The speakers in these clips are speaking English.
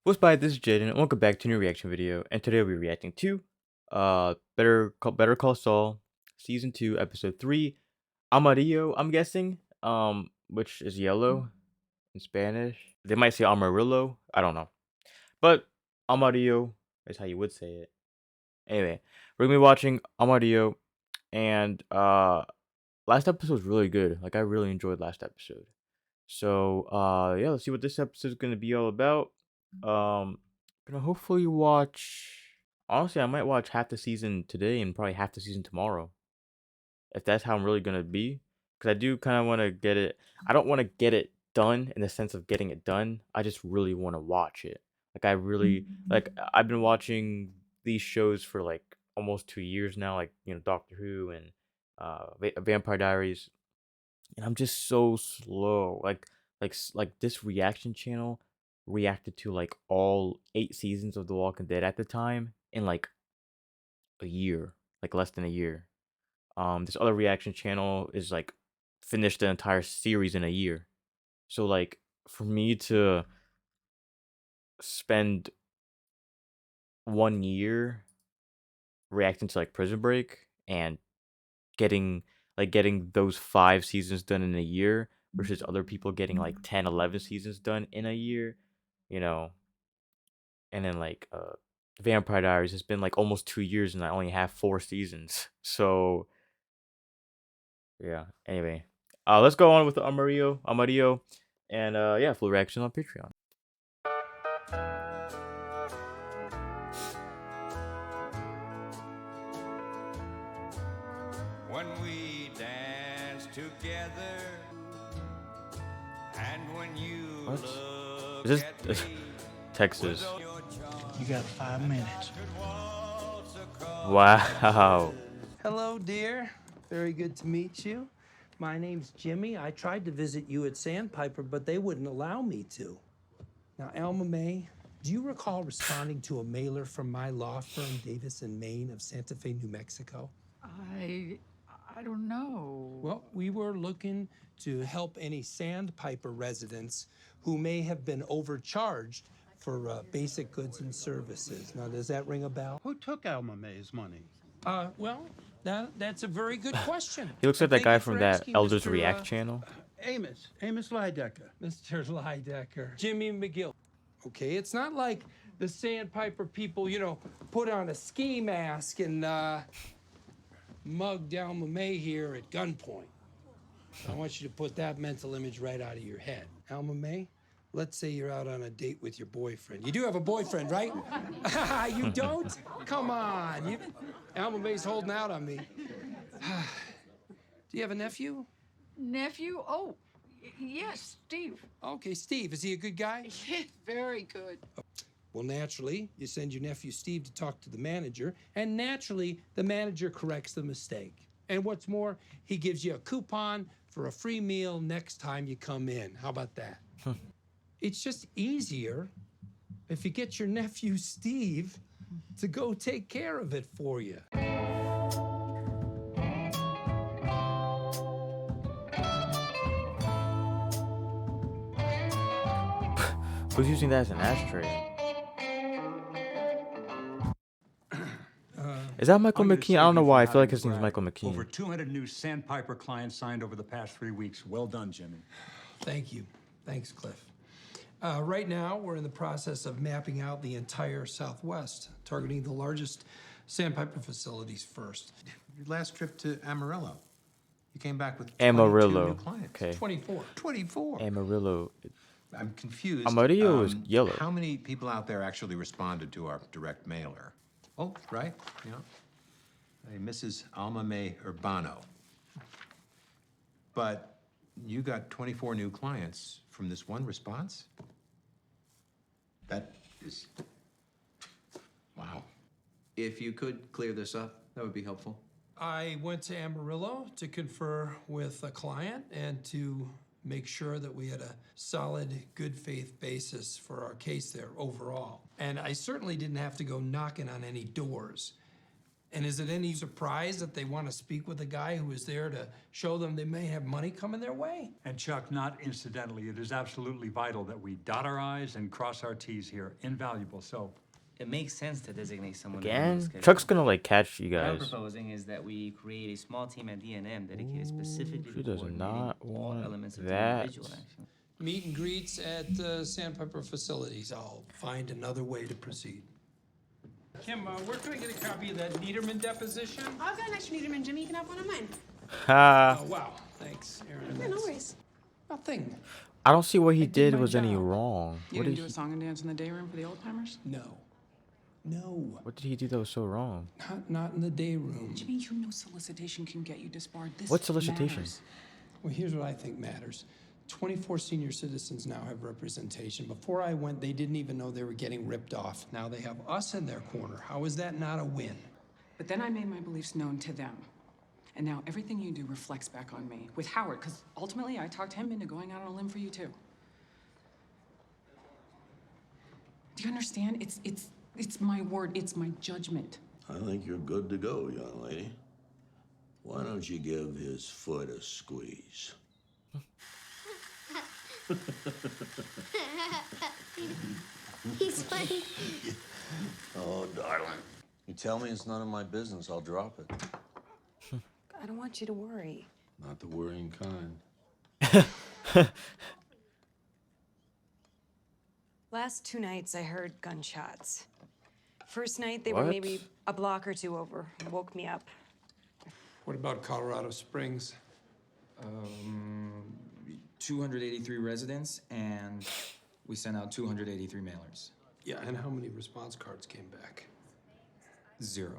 What's by this is Jaden and welcome back to a new reaction video, and today we'll be reacting to Better Call Saul season 2 episode 3 Amarillo, I'm guessing, which is yellow in Spanish. They might say Amarillo, I don't know. But Amarillo is how you would say it. Anyway, we're gonna be watching Amarillo, and last episode was really good. Like, I really enjoyed last episode. So yeah, let's see what this episode is gonna be all about. Gonna hopefully watch. Honestly, I might watch half the season today and probably half the season tomorrow, if that's how I'm really gonna be. Because I do kind of want to get it. I don't want to get it done in the sense of getting it done. I just really want to watch it. Like, I really like. I've been watching these shows for like almost 2 years now. Like, Doctor Who and Vampire Diaries, and I'm just so slow. Like this reaction channel reacted to like all 8 seasons of The Walking Dead at the time in like a year, like less than a year. This other reaction channel is like finished the entire series in a year. So like for me to spend 1 year reacting to like Prison Break and getting those 5 seasons done in a year versus other people getting like 10, 11 seasons done in a year, you know. And then like Vampire Diaries has been like almost 2 years and I only have 4 seasons. So yeah. Anyway, let's go on with the Amarillo, and yeah, full reaction on Patreon. When we dance together, and when you What look is at this? me with Texas. all your charm, You got 5 minutes. could waltz across Wow. Hello, dear. Very good to meet you. My name's Jimmy. I tried to visit you at Sandpiper, but they wouldn't allow me to. Now, Alma May, do you recall responding to a mailer from my law firm, Davis and Maine of Santa Fe, New Mexico? I I don't know. Well, we were looking to help any Sandpiper residents who may have been overcharged for basic goods and services. Now, does that ring a bell? Who took Alma May's money? Well, that's a very good question. He looks like And that thank guy you from for that asking, Elders Mr. React channel. Amos Lydecker. Mr. Lydecker. Jimmy McGill. Okay, it's not like the Sandpiper people, put on a ski mask and mugged Alma May here at gunpoint. I want you to put that mental image right out of your head. Alma May, let's say you're out on a date with your boyfriend. You do have a boyfriend, right? You don't? Come on. Alma May's holding out on me. Do you have a nephew? Nephew? Oh, yes, Steve. Okay, Steve. Is he a good guy? Very good. Well, naturally, you send your nephew Steve to talk to the manager, and naturally, the manager corrects the mistake. And what's more, he gives you a coupon for a free meal next time you come in. How about that? It's just easier if you get your nephew Steve to go take care of it for you. Who's using that as an ashtray? Is that Michael I'm gonna McKean? I save don't know you why. I from feel like having his to name's brag. Michael McKean. Over 200 new Sandpiper clients signed over the past 3 weeks. Well done, Jimmy. Thank you. Thanks, Cliff. Right now, we're in the process of mapping out the entire Southwest, targeting the largest Sandpiper facilities first. Your last trip to Amarillo, you came back with 22 Amarillo. new clients. Okay. 24. 24. Amarillo. I'm confused. Amarillo is yellow. How many people out there actually responded to our direct mailer? Oh, right, yeah. A Mrs. Alma May Urbano. But you got 24 new clients from this one response? That is, wow. If you could clear this up, that would be helpful. I went to Amarillo to confer with a client and to make sure that we had a solid, good faith basis for our case there overall. And I certainly didn't have to go knocking on any doors. And is it any surprise that they want to speak with a guy who is there to show them they may have money coming their way? And Chuck, not incidentally, it is absolutely vital that we dot our I's and cross our T's here. Invaluable. So, It makes sense to designate someone to run Again? the schedule. Chuck's gonna like catch you What I'm guys. proposing is that we create a small team at D&M dedicated specifically She to does coordinating not all want elements of that. the individual action. Meet and greets at Sandpiper facilities. I'll find another way to proceed. Kim, where can I get a copy of that Niederman deposition? I've got an extra Niederman, Jimmy. You can have one of mine. Ha! Oh, wow. Thanks, Aaron. Yeah, no That's worries. nothing. I don't see what he did did my was any job. wrong. You What didn't did do a he, song and dance in the day room for the old timers? No. No. what did he do that was so wrong? Not in the day room. Jimmy, you know solicitation can get you disbarred. This What solicitation? matters. Well, here's what I think matters. 24 senior citizens now have representation. Before I went, they didn't even know they were getting ripped off. Now they have us in their corner. How is that not a win? But then I made my beliefs known to them. And now everything you do reflects back on me. With Howard, because ultimately I talked him into going out on a limb for you too. Do you understand? It's my word, it's my judgment. I think you're good to go, young lady. Why don't you give his foot a squeeze? He's funny. Oh, darling. You tell me it's none of my business, I'll drop it. I don't want you to worry. Not the worrying kind. Last 2 nights, I heard gunshots. First night, they were What? maybe a block or two over. Woke me up. What about Colorado Springs? 283 residents, and we sent out 283 mailers. Yeah, and how many response cards came back? 0.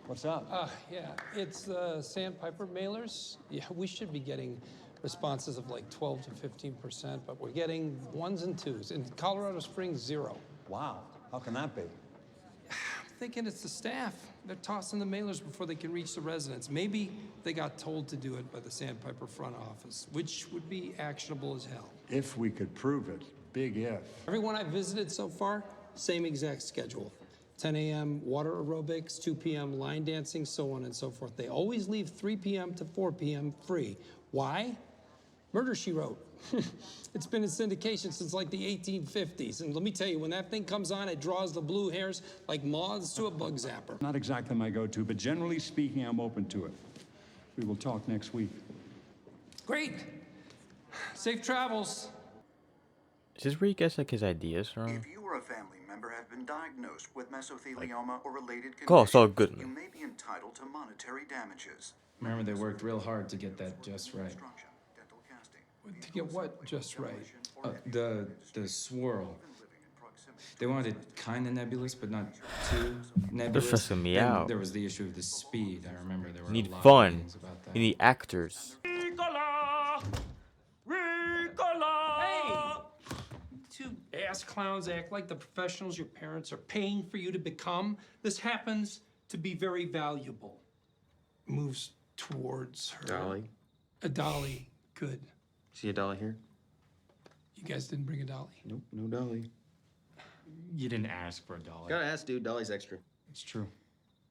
what's up? Yeah, it's Sandpiper mailers. Yeah, we should be getting responses of like 12 to 15%, but we're getting 1s and 2s. In Colorado Springs, 0. Wow. How can that be? I'm thinking it's the staff. They're tossing the mailers before they can reach the residents. Maybe they got told to do it by the Sandpiper front office, which would be actionable as hell. If we could prove it. Big if. Everyone I've visited so far, same exact schedule. 10 a.m. water aerobics, 2 p.m. line dancing, so on and so forth. They always leave 3 p.m. to 4 p.m. free. Why? Murder, She Wrote. It's been in syndication since like the 1850s. And let me tell you, when that thing comes on, it draws the blue hairs like moths to a bug zapper. Not exactly my go-to, but generally speaking, I'm open to it. We will talk next week. Great. Safe travels. Is this where he gets like his ideas from? If you or a family member have been diagnosed with mesothelioma or related Oh, condition, Saul Goodman. you may be entitled to monetary damages. Remember, they worked real hard to get that just right. Destruction, dental casting. To get what just right? The swirl. They wanted it kind of nebulous, but not too nebulous. stressing me And out. there was the issue of the speed. I remember there were You need a lot of fun. meetings about that. You need actors. Hey! Two ass clowns act like the professionals your parents are paying for you to become. This happens to be very valuable. Moves towards her. Dolly. A dolly. Good. See a dolly here? You guys didn't bring a dolly. Nope, no dolly. You didn't ask for a dollar. Gotta ask, dude. Dolly's extra. It's true.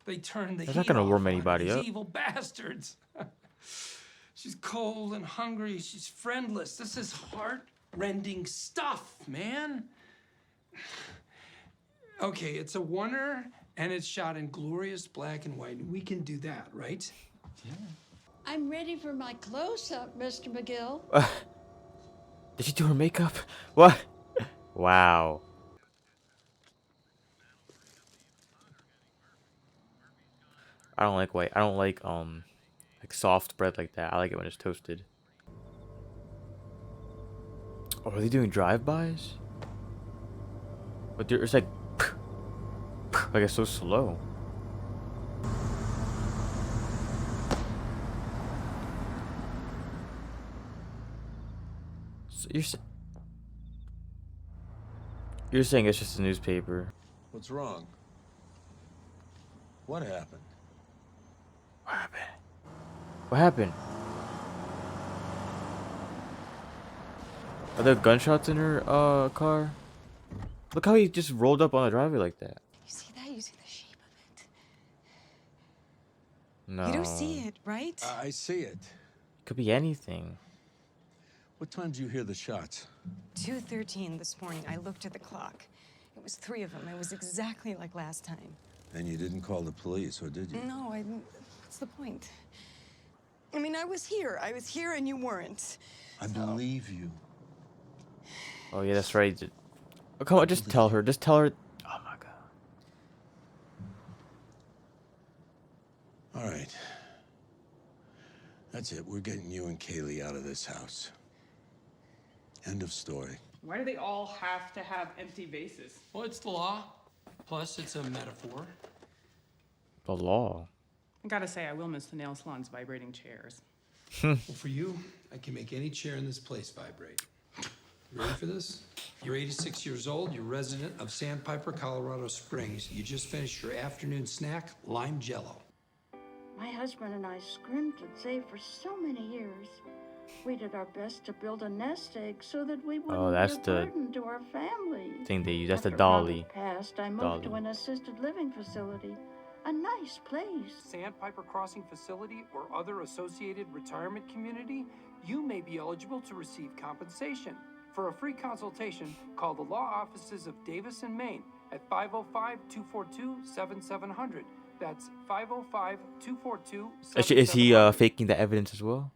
They turned the That's heat not gonna off warm on anybody these up. evil bastards. She's cold and hungry. She's friendless. This is heart-rending stuff, man. Okay, it's a oneer, and it's shot in glorious black and white. We can do that, right? I'm ready for my close-up, Mr. McGill. Did she do her makeup? What? Wow. I don't like white. I don't like soft bread like that. I like it when it's toasted. Oh, are they doing drive-bys? But it's like it's so slow. So you're saying it's just a newspaper? What's wrong? What happened? What happened? What happened? Are there gunshots in her car? Look how he just rolled up on the driveway like that. You see that? You see the shape No. You don't see it, right? I see it. Could be anything. What time did you hear the shots? 2:13 this morning. I looked at the clock. It was 3 of them. It was exactly like last time. And you didn't call the police, or did you? No, I didn't. What's the point? I mean, I was here. I was here and you weren't. I believe you. Oh yeah, that's right. Oh, come on, just tell her. Just tell her. Oh my god. All right. That's it. We're getting you and Kaylee out of this house. End of story. Why do they all have to have empty vases? Well, it's the law. Plus, it's a metaphor. The law. I gotta say, I will miss the nail salon's vibrating chairs. Well, for you, I can make any chair in this place vibrate. You ready for this? You're 86 years old. You're resident of Sandpiper, Colorado Springs. You just finished your afternoon snack, lime jello. My husband and I scrimped and saved for so many years. We did our best to build a nest egg so that we wouldn't that's be a the burden to our family. thing they use. That's the After dolly. Robert passed, I moved Dolly. to an assisted living facility. A nice place. Sandpiper Crossing Facility or other associated retirement community, you may be eligible to receive compensation. For a free consultation, call the law offices of Davis and Maine at 505-242-7700. That's 505-242-7700. Is he faking the evidence as well?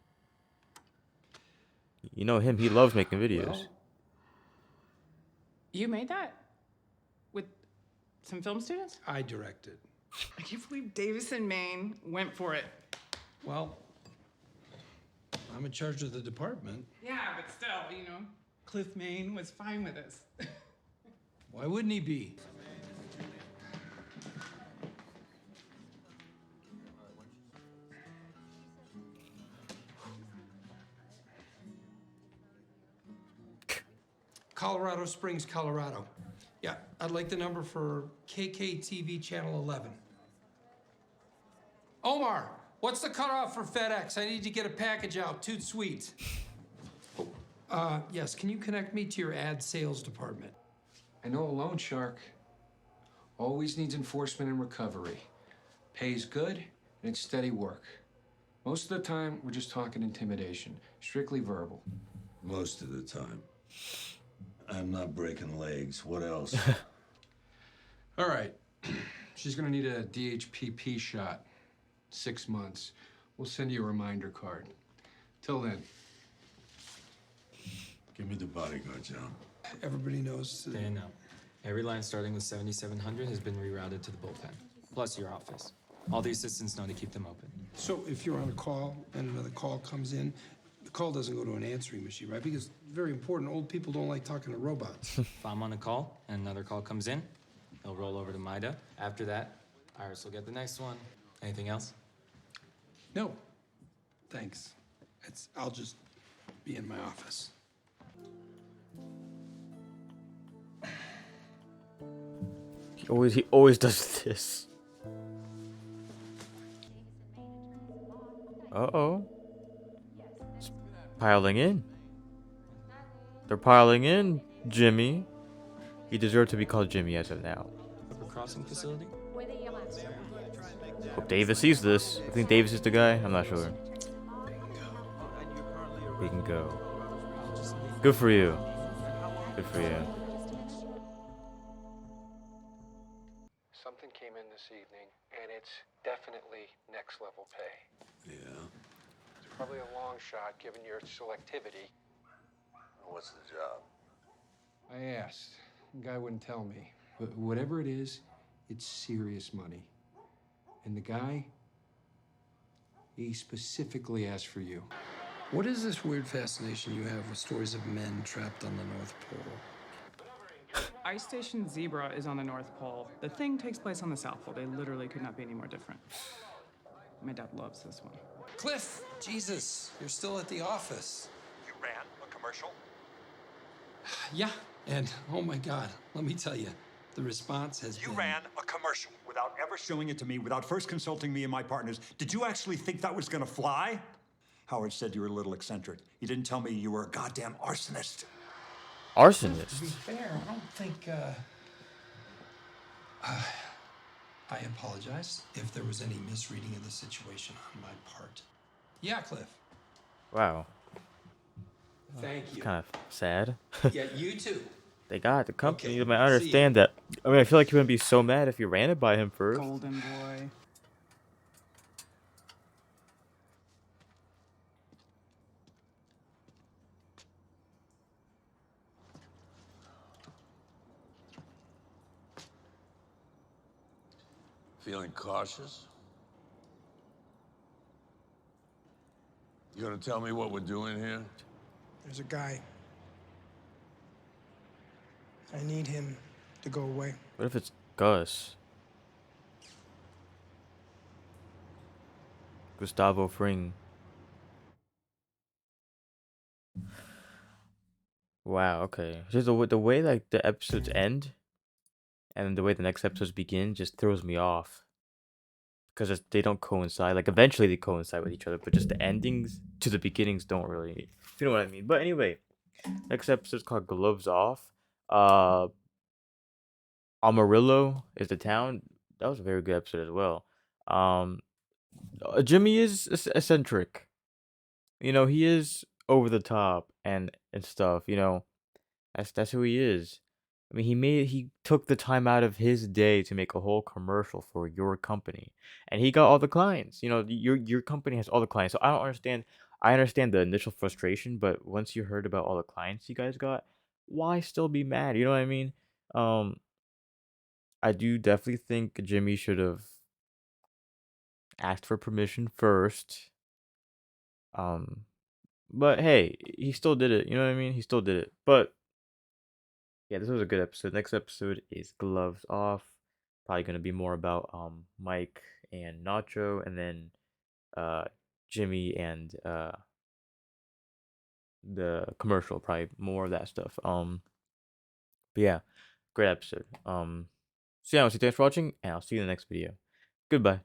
You know him. He loves making videos. Well, You made that? With some film students? I directed. I can't believe Davis and Maine went for it. Well, I'm in charge of the department. Yeah, but still, you know, Cliff Maine was fine with us. Why wouldn't he be? Colorado Springs, Colorado. Yeah, I'd like the number for KKTV Channel 11. Omar, what's the cutoff for FedEx? I need to get a package out. Toot sweet. Yes, can you connect me to your ad sales department? I know a loan shark always needs enforcement and recovery. Pays good, and it's steady work. Most of the time, we're just talking intimidation, strictly verbal. Most of the time. I'm not breaking legs. What else? All right. She's gonna need a DHPP shot. 6 months. We'll send you a reminder card. Till then. Give me the bodyguard, John. Everybody knows. They know. Every line starting with 7700 has been rerouted to the bullpen, plus your office. All the assistants know to keep them open. So if you're on a call and another call comes in, the call doesn't go to an answering machine, right? Because very important, old people don't like talking to robots. If I'm on a call and another call comes in, they'll roll over to Mida. After that, Iris will get the next one. Anything else? No, thanks. I'll just be in my office. He always does this. Uh-oh. It's piling in. They're piling in, Jimmy. You deserve to be called Jimmy as of now. Upper crossing facility? Hope Davis sees this. I think Davis is the guy. I'm not sure. We can go. Good for you. Good for you. Something came in this evening, and it's definitely next level pay. Yeah. It's probably a long shot given your selectivity. What's the job? I asked. The guy wouldn't tell me. But whatever it is, it's serious money. And the guy, he specifically asked for you. What is this weird fascination you have with stories of men trapped on the North Pole? Ice Station Zebra is on the North Pole. The thing takes place on the South Pole. They literally could not be any more different. My dad loves this one. Cliff, Jesus, you're still at the office. You ran a commercial? Yeah, and oh my God, let me tell you, the response has You been... ran a commercial without ever showing it to me, without first consulting me and my partners. Did you actually think that was gonna fly? Howard said you were a little eccentric. He didn't tell me you were a goddamn arsonist. To be Arsonist? fair, I don't think, I apologize if there was any misreading of the situation on my part. Yeah, Cliff. Wow. Thank It's you. kind of sad. Yeah, you too. They got the company. Okay, I mean, I see ya. understand that. I mean, I feel like you wouldn't be so mad if you ran it by him first. Golden boy. Feeling cautious? You gonna tell me what we're doing here? There's a guy. I need him to go away. What if it's Gus? Gustavo Fring. Wow, okay. Just the way like the episodes end and the way the next episodes begin just throws me off. Because they don't coincide. Like eventually they coincide with each other, but just the endings to the beginnings don't really. If you know what I mean. But anyway, next episode's called Gloves Off. Uh Amarillo is the town. That was a very good episode as well. Um Jimmy is eccentric. You know, he is over the top and stuff, you know. That's who he is. I mean, he took the time out of his day to make a whole commercial for your company, and he got all the clients. You know, your company has all the clients. So I don't understand. I understand the initial frustration, but once you heard about all the clients you guys got, why still be mad? You know what I mean? Um, I do definitely think Jimmy should have asked for permission first. Um, but hey, he still did it. You know what I mean? He still did it. But yeah, this was a good episode. Next episode is Gloves Off. Probably gonna be more about Mike and Nacho, and then uh Jimmy and the commercial. Probably more of that stuff. But yeah, great episode. So yeah, thanks for watching, and I'll see you in the next video. Goodbye.